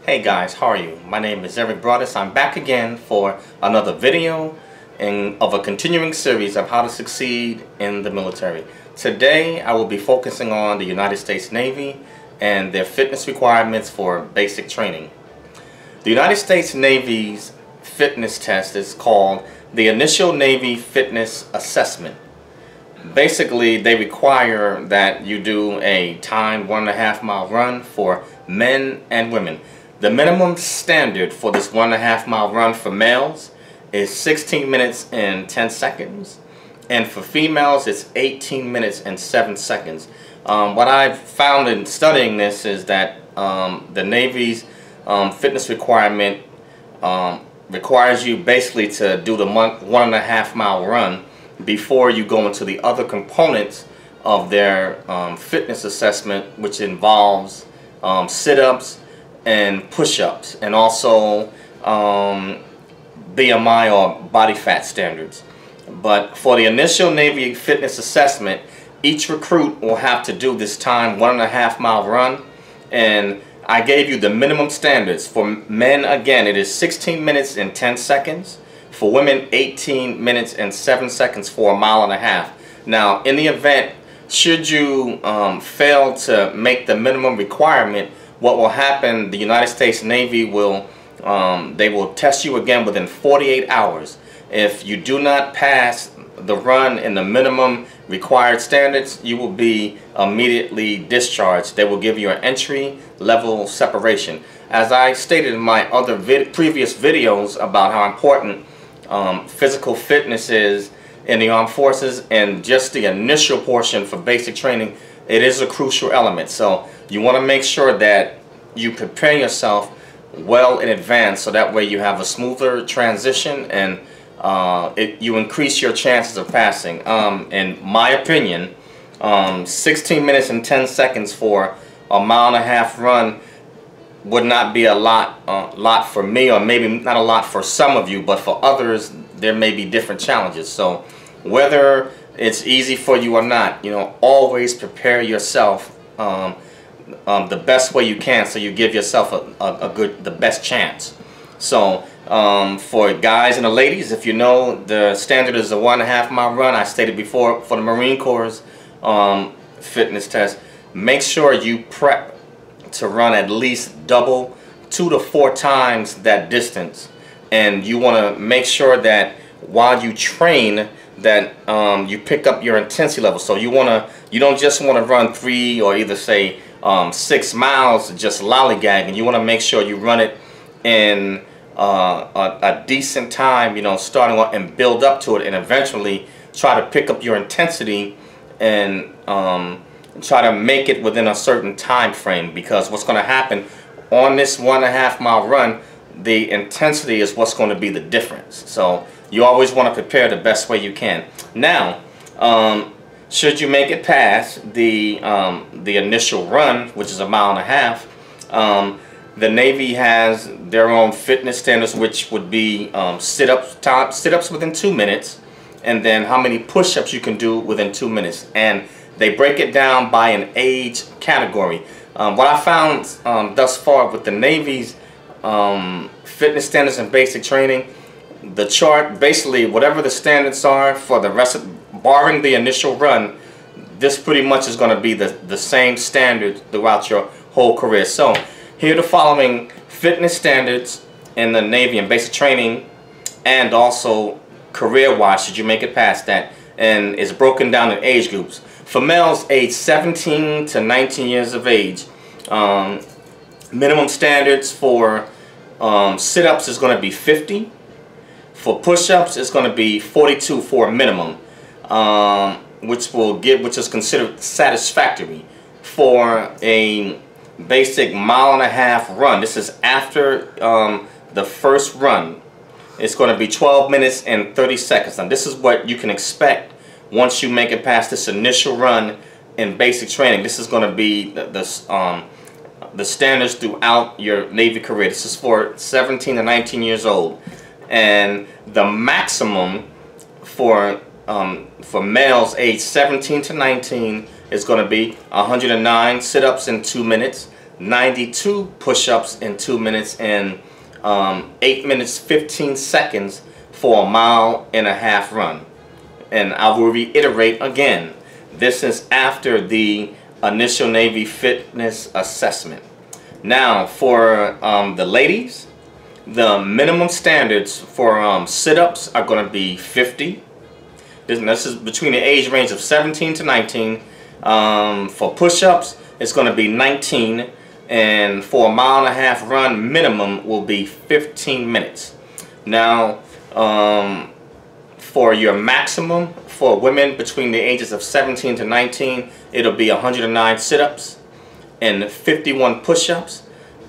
Hey guys, how are you? My name is Eric Broadus. I'm back again for another video of a continuing series of how to succeed in the military. Today I will be focusing on the United States Navy and their fitness requirements for basic training. The United States Navy's fitness test is called the Initial Navy Fitness Assessment. Basically, they require that you do a timed 1.5 mile run for men and women. The minimum standard for this 1.5 mile run for males is 16 minutes and 10 seconds. And for females, it's 18 minutes and 7 seconds. What I've found in studying this is that the Navy's fitness requirement requires you basically to do the 1.5 mile run before you go into the other components of their fitness assessment, which involves sit-ups and push-ups, and also BMI or body fat standards. But for the initial Navy fitness assessment, each recruit will have to do this time 1.5 mile run, and I gave you the minimum standards. For men, again, it is 16 minutes and 10 seconds. For women, 18 minutes and 7 seconds for 1.5 miles. Now, in the event, should you fail to make the minimum requirement, what will happen, the United States Navy will, they will test you again within 48 hours. If you do not pass the run in the minimum required standards, you will be immediately discharged. They will give you an entry level separation. As I stated in my other previous videos about how important physical fitness is in the armed forces, and just the initial portion for basic training, it is a crucial element. So you want to make sure that you prepare yourself well in advance, so that way you have a smoother transition and you increase your chances of passing. In my opinion, 16 minutes and 10 seconds for a 1.5 mile run would not be a lot for me, or maybe not a lot for some of you, but for others there may be different challenges. So whether it's easy for you or not, you know, always prepare yourself the best way you can, so you give yourself the best chance. So for guys and the ladies, if you know the standard is a 1.5 mile run, I stated before, for the Marine Corps' fitness test, make sure you prep to run at least double, 2 to 4 times that distance. And you want to make sure that while you train, that you pick up your intensity level. So you don't just want to run 3 or either say 6 miles just lollygagging. You want to make sure you run it in a decent time, you know, starting on, and build up to it, and eventually try to pick up your intensity and try to make it within a certain time frame. Because what's going to happen on this 1.5 mile run, the intensity is what's going to be the difference. So you always want to prepare the best way you can. Now, should you make it past the initial run, which is a 1.5 miles, the Navy has their own fitness standards, which would be sit-ups within 2 minutes, and then how many push-ups you can do within 2 minutes. And they break it down by an age category. What I found thus far with the Navy's fitness standards and basic training, the chart, basically whatever the standards are for the rest of, barring the initial run, this pretty much is going to be the same standard throughout your whole career. So here are the following fitness standards in the Navy and basic training, and also career-wise, should you make it past that, and it's broken down in age groups. For males age 17 to 19 years of age, minimum standards for sit-ups is going to be 50. For push-ups, it's going to be 42 for a minimum, which is considered satisfactory. For a basic 1.5 mile run, this is after the first run, it's going to be 12 minutes and 30 seconds. Now this is what you can expect once you make it past this initial run in basic training. This is going to be the standards throughout your Navy career. This is for 17 to 19 years old. And the maximum for males aged 17 to 19 is going to be 109 sit-ups in 2 minutes. 92 push-ups in 2 minutes, and 8 minutes 15 seconds for a 1.5 mile run. And I will reiterate again, this is after the initial Navy fitness assessment. Now for the ladies, the minimum standards for sit-ups are going to be 50. This is between the age range of 17 to 19. For push-ups, it's going to be 19. And for a 1.5 mile run, minimum will be 15 minutes. Now, for your maximum for women between the ages of 17 to 19, it'll be 109 sit-ups and 51 push-ups.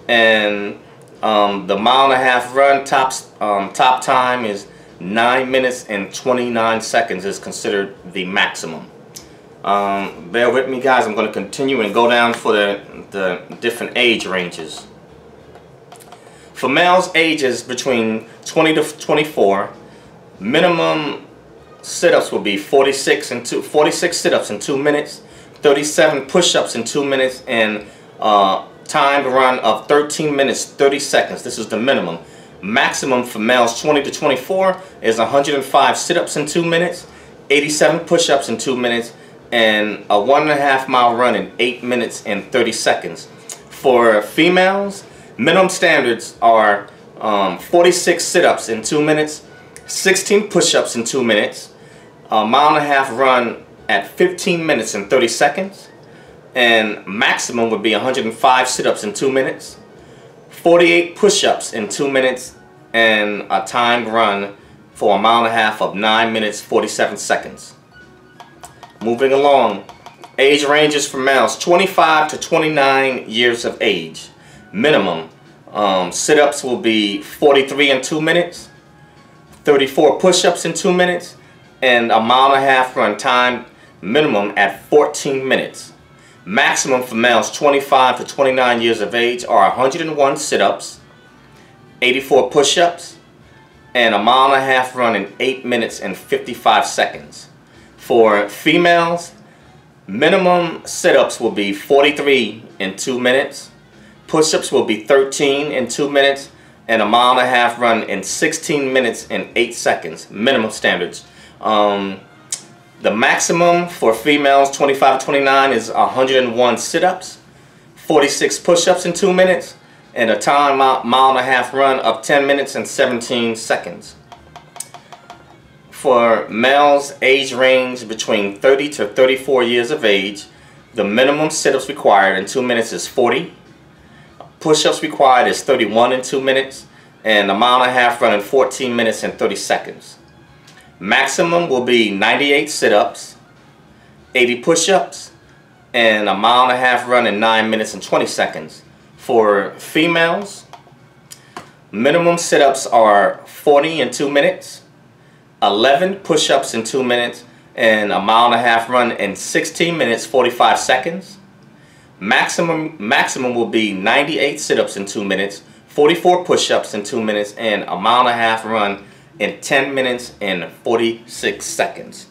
And the 1.5 mile run top time is 9 minutes and 29 seconds is considered the maximum. Bear with me, guys. I'm going to continue and go down for the different age ranges. For males ages between 20 to 24, minimum sit-ups will be 46 sit-ups in 2 minutes, 37 push-ups in 2 minutes, and timed run of 13 minutes 30 seconds. This is the minimum. Maximum for males 20 to 24 is 105 sit-ups in 2 minutes, 87 push-ups in 2 minutes, and a 1.5 mile run in 8 minutes and 30 seconds. For females, minimum standards are 46 sit-ups in 2 minutes, 16 push-ups in 2 minutes, a 1.5 mile run at 15 minutes and 30 seconds, and maximum would be 105 sit-ups in 2 minutes, 48 push-ups in 2 minutes, and a timed run for a 1.5 mile of 9 minutes 47 seconds. Moving along, age ranges for males 25 to 29 years of age. Minimum sit-ups will be 43 in 2 minutes, 34 push-ups in 2 minutes, and a 1.5 mile run time minimum at 14 minutes. Maximum for males 25 to 29 years of age are 101 sit-ups, 84 push-ups, and a 1.5 mile run in 8 minutes and 55 seconds. For females, minimum sit-ups will be 43 in 2 minutes, push-ups will be 13 in 2 minutes, and a 1.5 mile run in 16 minutes and 8 seconds, minimum standards. The maximum for females 25 to 29 is 101 sit-ups, 46 push-ups in 2 minutes, and a time 1.5 mile run of 10 minutes and 17 seconds. For males age range between 30 to 34 years of age, the minimum sit-ups required in 2 minutes is 40, push-ups required is 31 in 2 minutes, and a 1.5 mile run in 14 minutes and 30 seconds. Maximum will be 98 sit-ups, 80 push-ups, and a 1.5 mile run in 9 minutes and 20 seconds. For females, minimum sit-ups are 40 in 2 minutes, 11 push-ups in 2 minutes, and a 1.5 mile run in 16 minutes 45 seconds. Maximum will be 98 sit-ups in 2 minutes, 44 push-ups in 2 minutes, and a 1.5 mile run in 10 minutes and 46 seconds.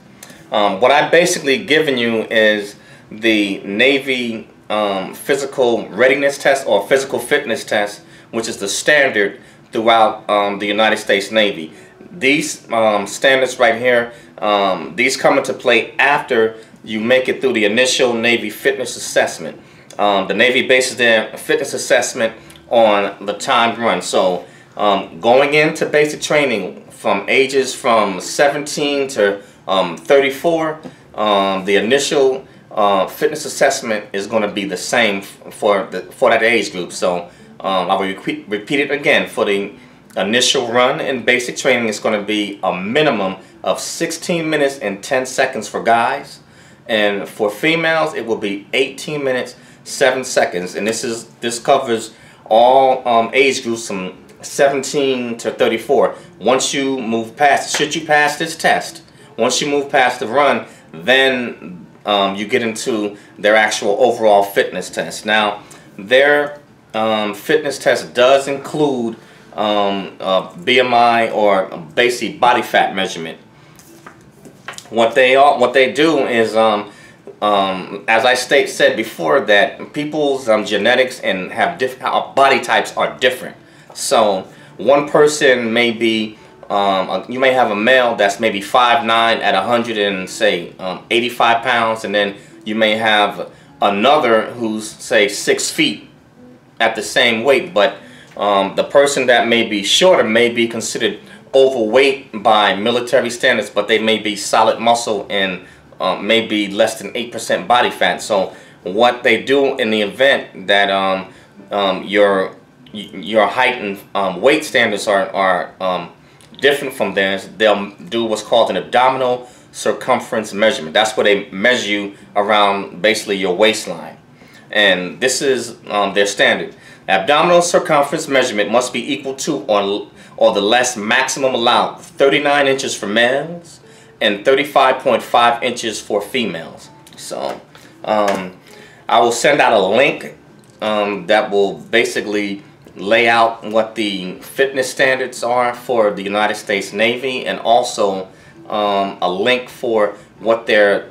What I've basically given you is the Navy physical readiness test or physical fitness test, which is the standard throughout the United States Navy. These standards right here, these come into play after you make it through the initial Navy fitness assessment. The Navy bases their fitness assessment on the timed run. So going into basic training from ages from 17 to 34, the initial fitness assessment is going to be the same for that age group. So I will repeat it again. For the initial run in basic training, it's going to be a minimum of 16 minutes and 10 seconds for guys, and for females it will be 18 minutes 7 seconds. And this covers all age groups from 17 to 34. Once you move past, should you pass this test, once you move past the run, then you get into their actual overall fitness test. Now, their fitness test does include BMI or basic body fat measurement. What they do is as I said before, that people's genetics and have different body types are different. So one person may be, you may have a male that's maybe 5'9" at 100 and say 85 pounds, and then you may have another who's say 6 feet at the same weight, but the person that may be shorter may be considered overweight by military standards, but they may be solid muscle and maybe less than 8% body fat. So what they do in the event that your height and weight standards are different from theirs, they'll do what's called an abdominal circumference measurement. That's where they measure you around basically your waistline, and this is their standard. Abdominal circumference measurement must be equal to or the less maximum allowed 39 inches for males and 35.5 inches for females. So I will send out a link that will basically lay out what the fitness standards are for the United States Navy, and also a link for what their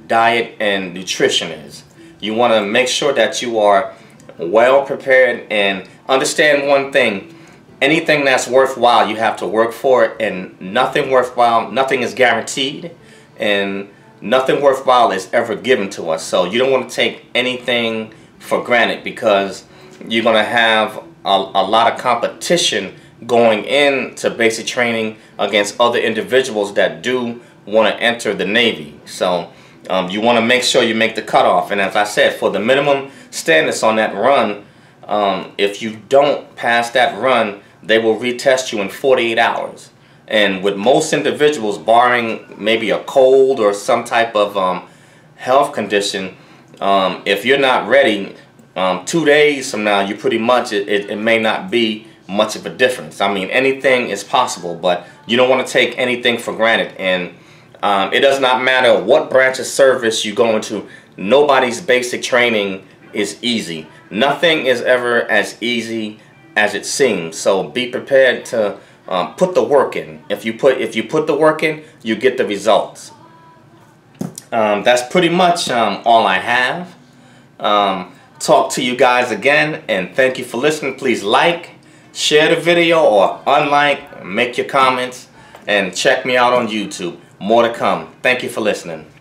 diet and nutrition is. You want to make sure that you are well prepared, and understand one thing: anything that's worthwhile you have to work for it, and nothing worthwhile, nothing is guaranteed, and nothing worthwhile is ever given to us. So you don't want to take anything for granted, because you're going to have a lot of competition going into basic training against other individuals that do want to enter the Navy. So you want to make sure you make the cutoff. And as I said, for the minimum standards on that run, if you don't pass that run, they will retest you in 48 hours. And with most individuals, barring maybe a cold or some type of health condition, if you're not ready, 2 days from now, you pretty much, it may not be much of a difference. I mean, anything is possible, but you don't want to take anything for granted. And it does not matter what branch of service you go into. Nobody's basic training is easy. Nothing is ever as easy as it seems. So be prepared to put the work in. If you put the work in, you get the results. That's pretty much all I have. Talk to you guys again, and thank you for listening. Please like, share the video, or unlike, make your comments, and check me out on YouTube. More to come. Thank you for listening.